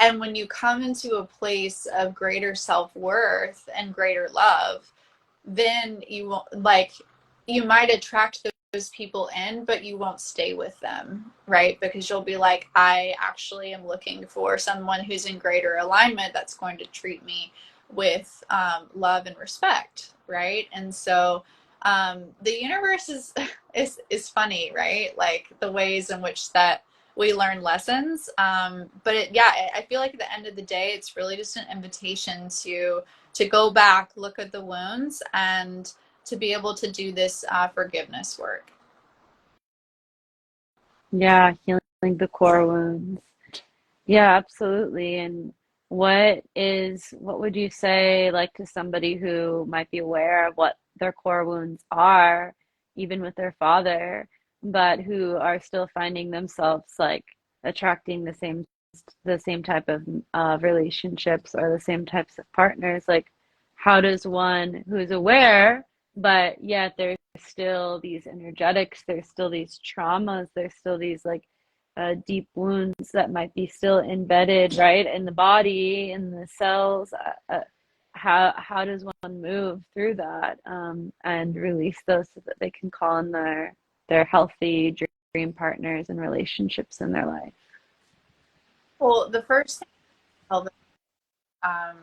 And when you come into a place of greater self-worth and greater love, then you won't like, you might attract those people in, but you won't stay with them, right? Because you'll be like, I actually am looking for someone who's in greater alignment that's going to treat me with love and respect, right? And so the universe is is funny, right? Like the ways in which that we learn lessons. But yeah, I feel like at the end of the day, it's really just an invitation to go back, look at the wounds, and to be able to do this forgiveness work. Yeah, healing the core wounds. Yeah, absolutely. And what would you say like to somebody who might be aware of what their core wounds are, even with their father, but who are still finding themselves like attracting the same type of relationships or the same types of partners? Like, how does one who is aware, but yet there's still these energetics, there's still these traumas, there's still these like deep wounds that might be still embedded right in the body, in the cells. How does one move through that and release those so that they can call in their healthy dream partners and relationships in their life? Well, the first thing I tell them, um,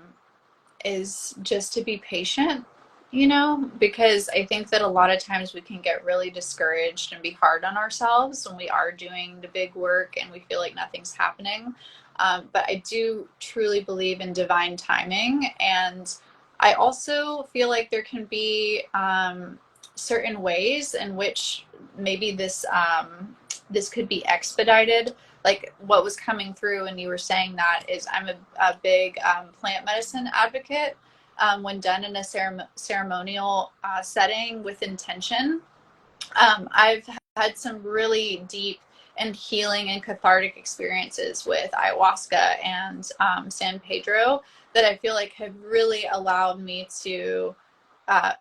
is just to be patient, you know, because I think that a lot of times we can get really discouraged and be hard on ourselves when we are doing the big work and we feel like nothing's happening. But I do truly believe in divine timing. And I also feel like there can be certain ways in which maybe this could be expedited. Like what was coming through and you were saying that is I'm a big plant medicine advocate. When done in a ceremonial setting with intention, I've had some really deep and healing and cathartic experiences with ayahuasca and San Pedro that I feel like have really allowed me to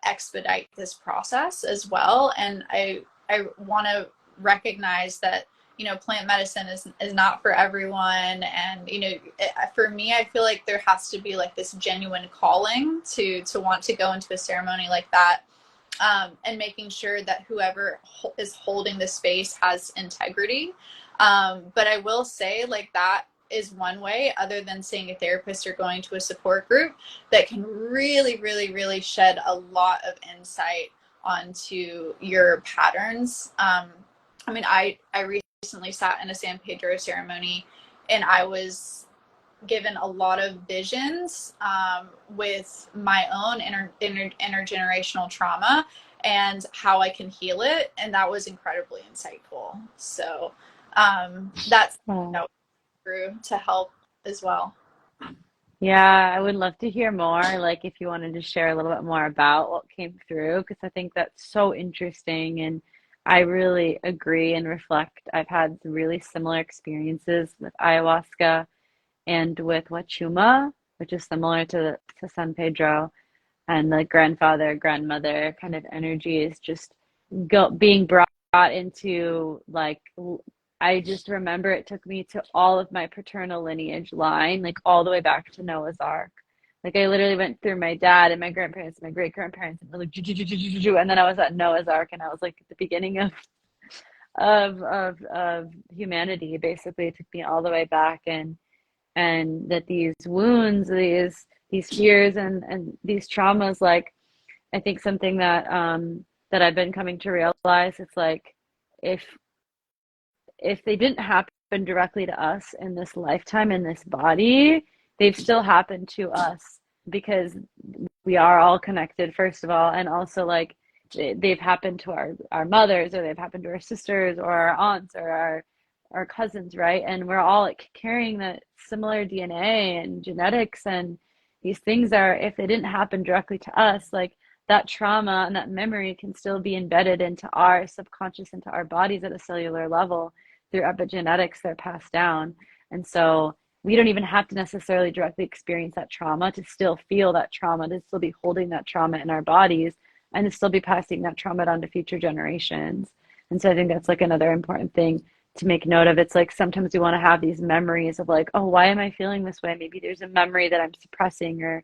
expedite this process as well. And I want to recognize that plant medicine is not for everyone. And, for me, I feel like there has to be like this genuine calling to want to go into a ceremony like that. And making sure that whoever is holding the space has integrity. But I will say, like, that is one way, other than seeing a therapist or going to a support group, that can really, really, really shed a lot of insight onto your patterns. I recently sat in a San Pedro ceremony, and I was given a lot of visions with my own intergenerational trauma and how I can heal it. And that was incredibly insightful. So that's Oh. that was through to help as well. Yeah, I would love to hear more, like if you wanted to share a little bit more about what came through, because I think that's so interesting and I really agree and reflect. I've had some really similar experiences with ayahuasca and with Wachuma, which is similar to San Pedro, and the grandfather, grandmother kind of energy is just being brought into like I just remember it took me to all of my paternal lineage line, like all the way back to Noah's Ark. Like I literally went through my dad and my grandparents, and my great grandparents, and like, and then I was at Noah's Ark, and I was like at the beginning of humanity. Basically, it took me all the way back, and that these wounds, these fears, and these traumas, like I think something that I've been coming to realize, it's like if they didn't happen directly to us in this lifetime in this body, they've still happened to us because we are all connected, first of all, and also like they've happened to our mothers, or they've happened to our sisters or our aunts or our cousins, right? And we're all like carrying that similar DNA and genetics, and these things are, if they didn't happen directly to us, like that trauma and that memory can still be embedded into our subconscious, into our bodies at a cellular level through epigenetics. They're passed down. And so we don't even have to necessarily directly experience that trauma to still feel that trauma, to still be holding that trauma in our bodies, and to still be passing that trauma down to future generations. And so I think that's like another important thing to make note of. It's like sometimes we want to have these memories of like, oh, why am I feeling this way? Maybe there's a memory that I'm suppressing, or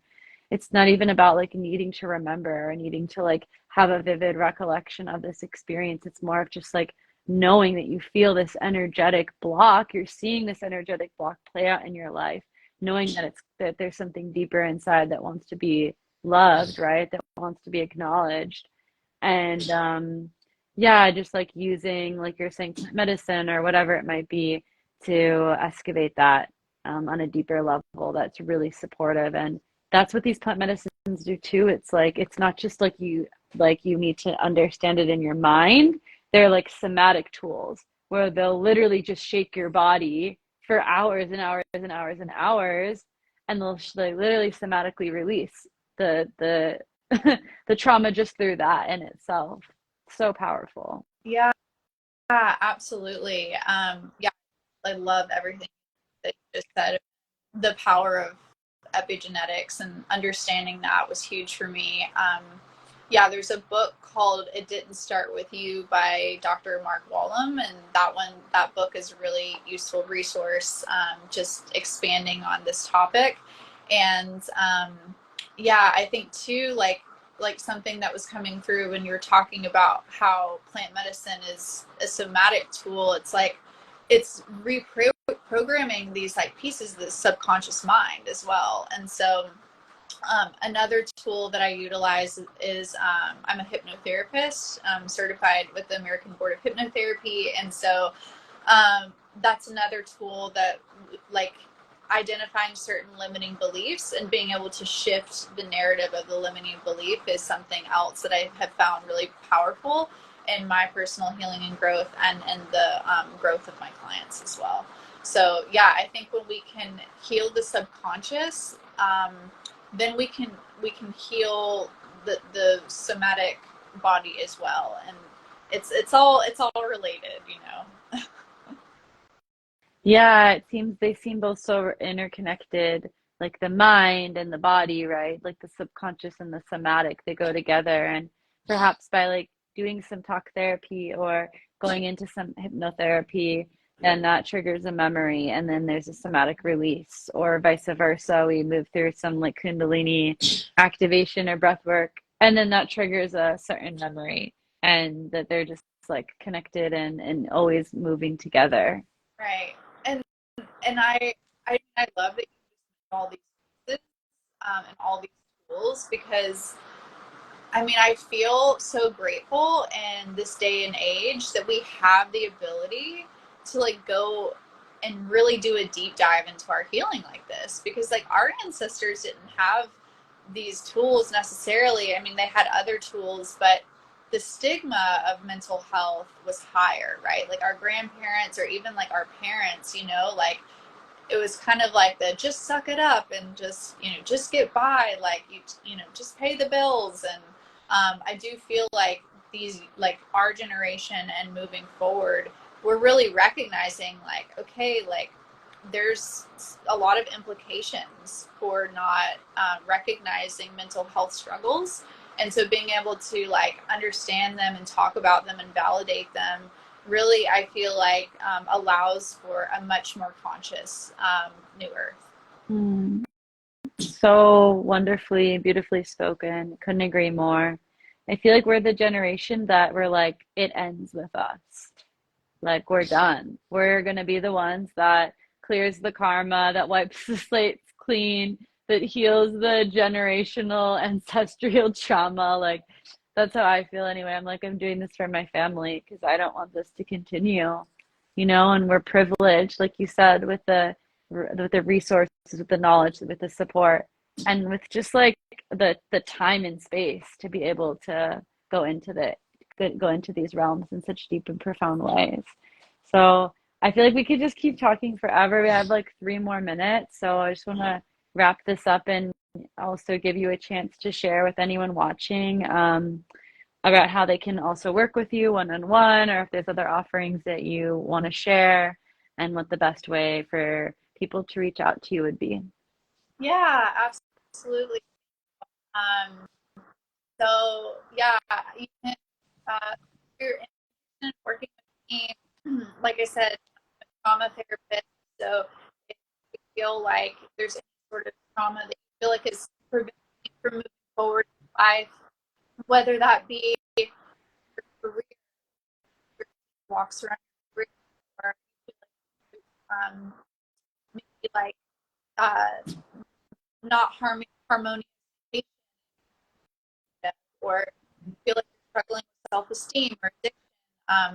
it's not even about like needing to remember or needing to like have a vivid recollection of this experience. It's more of just like knowing that you feel this energetic block, you're seeing this energetic block play out in your life, knowing that there's something deeper inside that wants to be loved, right? That wants to be acknowledged. And yeah, just like using, like you're saying, medicine or whatever it might be to excavate that on a deeper level that's really supportive. And that's what these plant medicines do too. It's like it's not just like you need to understand it in your mind. They're like somatic tools where they'll literally just shake your body for hours and hours and hours and hours, and they'll like literally somatically release the the trauma just through that in itself. So powerful. Yeah, absolutely. Yeah, I love everything that you just said. The power of epigenetics and understanding that was huge for me. Yeah, there's a book called "It Didn't Start with You" by Dr. Mark Wallum, and that book is a really useful resource, just expanding on this topic. And yeah, I think too, like something that was coming through when you were talking about how plant medicine is a somatic tool. It's like it's reprogramming these like pieces of the subconscious mind as well. And so another tool that I utilize is I'm a hypnotherapist, certified with the American Board of Hypnotherapy. And so that's another tool that, like, identifying certain limiting beliefs and being able to shift the narrative of the limiting belief is something else that I have found really powerful in my personal healing and growth, and the growth of my clients as well. So yeah, I think when we can heal the subconscious, then we can heal the somatic body as well, and it's all related, you know. Yeah, they seem both so interconnected, like the mind and the body, right? Like the subconscious and the somatic, they go together. And perhaps by like doing some talk therapy or going into some hypnotherapy, and that triggers a memory, and then there's a somatic release, or vice versa. We move through some like Kundalini activation or breath work, and then that triggers a certain memory, and that they're just like connected and always moving together. Right. And I love that you use all these pieces, and all these tools, because I mean, I feel so grateful in this day and age that we have the ability to like go and really do a deep dive into our healing like this, because like our ancestors didn't have these tools necessarily. I mean, they had other tools, but the stigma of mental health was higher, right? Like our grandparents or even like our parents, you know, like it was kind of like the just suck it up and just, you know, just get by, like you know, just pay the bills. And I do feel like these, like our generation and moving forward, we're really recognizing like, okay, like there's a lot of implications for not recognizing mental health struggles. And so being able to like understand them and talk about them and validate them really, I feel like allows for a much more conscious new earth. Mm. So wonderfully, beautifully spoken. Couldn't agree more. I feel like we're the generation that we're like, it ends with us. Like we're done. We're gonna be the ones that clears the karma, that wipes the slates clean, that heals the generational ancestral trauma. Like that's how I feel anyway. I'm like, I'm doing this for my family because I don't want this to continue, you know, and we're privileged, like you said, with the resources, with the knowledge, with the support, and with just like the time and space to be able to go into the go into these realms in such deep and profound ways. So I feel like we could just keep talking forever. We have like 3 more minutes, so I just want to wrap this up and also give you a chance to share with anyone watching about how they can also work with you one on one, or if there's other offerings that you want to share, and what the best way for people to reach out to you would be. Yeah, absolutely. Um, so yeah, you can, if you're interested in working with me, like I said, I'm a trauma therapist. So if you feel like there's any sort of trauma that you feel like is preventing you from moving forward in life, whether that be your career, your walks around your career, or maybe like uh, not harmonious relationship, or feel like you're struggling with self-esteem or addiction, I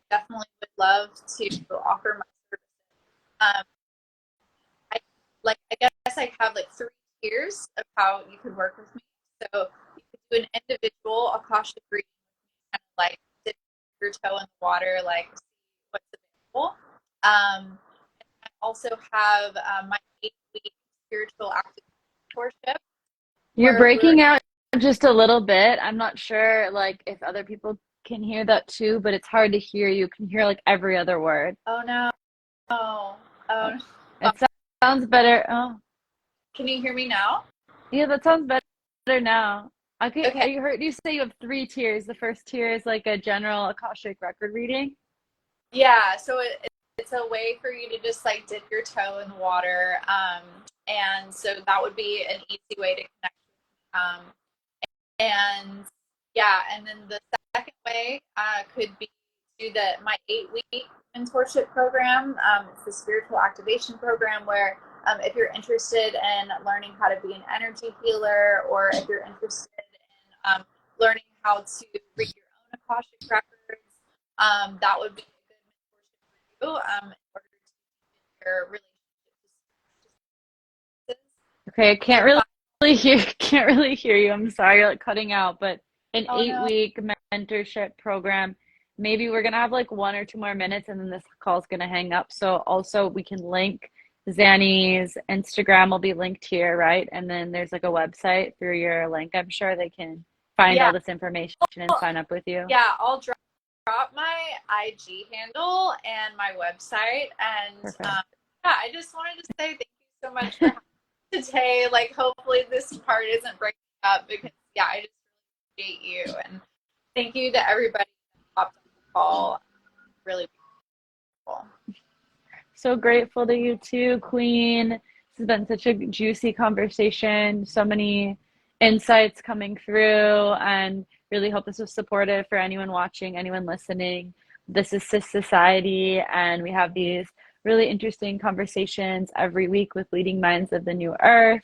definitely would love to offer my services. Um, I I guess I have like 3 tiers of how you could work with me. So you could do an individual Akashic reading, kind of like dip your toe in the water, like see what's available. And I also have my 8 week spiritual active mentorship, You're where we're breaking out just a little bit. I'm not sure like if other people can hear that too, but it's hard to hear. You can hear like every other word. oh no, oh, Oh, oh, it sounds better. Oh, can you hear me now? yeah, that sounds better now. Okay, Okay. I heard you say you have 3 tiers. The first tier is like a general Akashic record reading. Yeah, so it's a way for you to just like dip your toe in the water. And so that would be an easy way to connect. And yeah, and then the second way could be to my 8 week mentorship program. It's the spiritual activation program where if you're interested in learning how to be an energy healer, or if you're interested in learning how to read your own Akashic records, that would be a good mentorship for you in order to deepen your relationship to spirits. Okay, I And can't then, really hear can't really hear you. I'm sorry, you're like cutting out, but an oh eight no, week mentorship program. Maybe we're gonna have like 1 or 2 more minutes and then this call's gonna hang up. So also we can link Zanny's Instagram will be linked here, right? And then there's like a website through your link. I'm sure they can find yeah, all this information and sign up with you. yeah, I'll drop my IG handle and my website. And Perfect. yeah, I just wanted to say thank you so much for having me today. Like, hopefully, this part isn't breaking up, because, yeah, I just really appreciate you. And thank you to everybody that popped on the call. Really beautiful. So grateful to you too, Queen. This has been such a juicy conversation. So many insights coming through, and really hope this was supportive for anyone watching, anyone listening. This is SISociety, and we have these really interesting conversations every week with leading minds of the new earth.